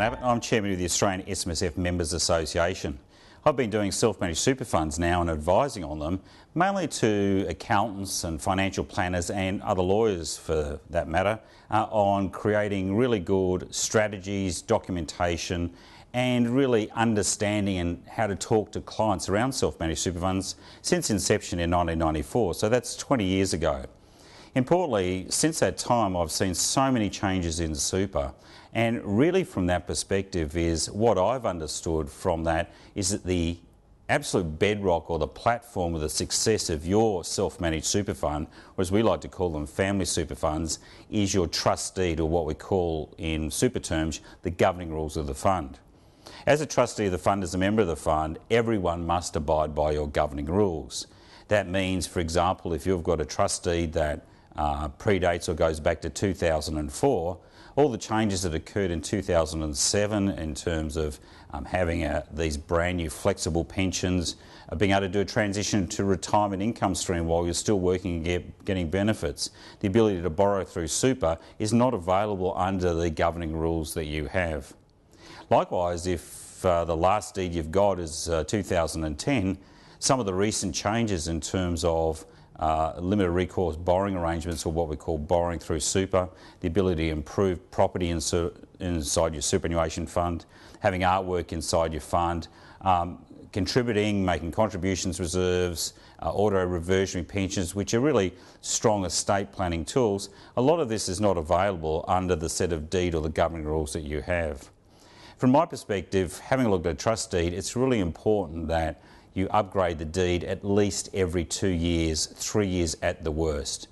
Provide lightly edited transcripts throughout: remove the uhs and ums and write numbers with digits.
Abbott. I'm Chairman of the Australian SMSF Members Association. I've been doing self-managed super funds now and advising on them, mainly to accountants and financial planners and other lawyers for that matter, on creating really good strategies, documentation and really understanding and how to talk to clients around self-managed super funds since inception in 1994, so that's 20 years ago. Importantly, since that time I've seen so many changes in super, and really from that perspective is what I've understood from that is that the absolute bedrock or the platform of the success of your self-managed super fund, or as we like to call them family super funds, is your trust deed, or what we call in super terms the governing rules of the fund. As a trustee of the fund, as a member of the fund, everyone must abide by your governing rules. That means, for example, if you've got a trust deed that predates or goes back to 2004, all the changes that occurred in 2007 in terms of having these brand new flexible pensions, being able to do a transition to retirement income stream while you're still working and getting benefits, the ability to borrow through super is not available under the governing rules that you have. Likewise, if the last deed you've got is 2010, some of the recent changes in terms of limited recourse borrowing arrangements, or what we call borrowing through super, the ability to improve property inside your superannuation fund, having artwork inside your fund, contributing, making contributions reserves, auto-reversionary pensions, which are really strong estate planning tools. A lot of this is not available under the set of deed or the governing rules that you have. From my perspective, having a look at a trust deed, it's really important that you upgrade the deed at least every 2 years, 3 years at the worst.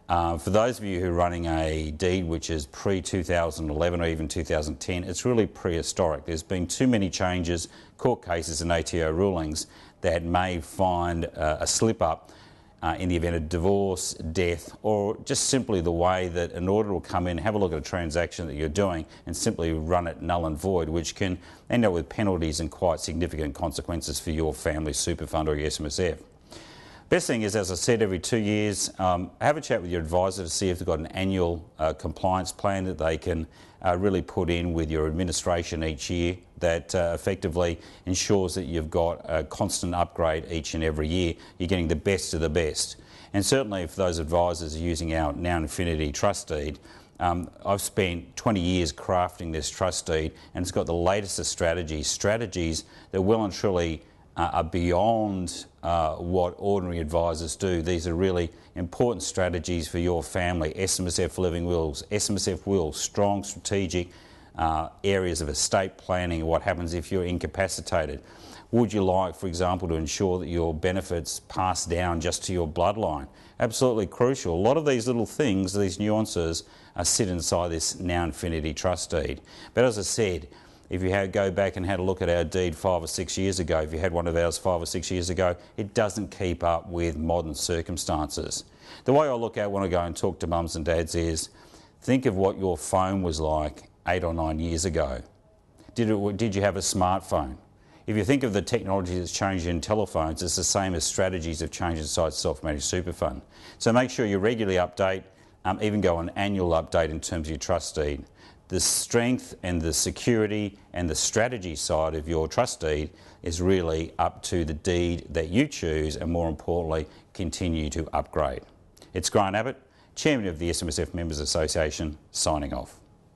For those of you who are running a deed which is pre-2011 or even 2010, it's really prehistoric. There's been too many changes, court cases and ATO rulings that may find a slip-up in the event of divorce, death, or just simply the way that an auditor will come in, have a look at a transaction that you're doing and simply run it null and void, which can end up with penalties and quite significant consequences for your family super fund or your SMSF. Best thing is, as I said, every 2 years, have a chat with your advisor to see if they've got an annual compliance plan that they can really put in with your administration each year that effectively ensures that you've got a constant upgrade each and every year. You're getting the best of the best. And certainly if those advisors are using our NowInfinity trust deed, I've spent 20 years crafting this trust deed, and it's got the latest of strategies that well and truly are beyond what ordinary advisors do. These are really important strategies for your family. SMSF living wills, SMSF wills, strong strategic areas of estate planning, what happens if you're incapacitated. Would you like, for example, to ensure that your benefits pass down just to your bloodline? Absolutely crucial. A lot of these little things, these nuances, sit inside this NowInfinity trust deed. But as I said, if you go back and had a look at our deed 5 or 6 years ago, if you had one of ours 5 or 6 years ago, it doesn't keep up with modern circumstances. The way I look at when I go and talk to mums and dads is, think of what your phone was like 8 or 9 years ago. Did you have a smartphone? If you think of the technology that's changed in telephones, it's the same as strategies have changed inside self-managed super fund. So make sure you regularly update, even go on an annual update in terms of your trust deed. The strength and the security and the strategy side of your trust deed is really up to the deed that you choose, and more importantly, continue to upgrade. It's Grant Abbott, Chairman of the SMSF Members Association, signing off.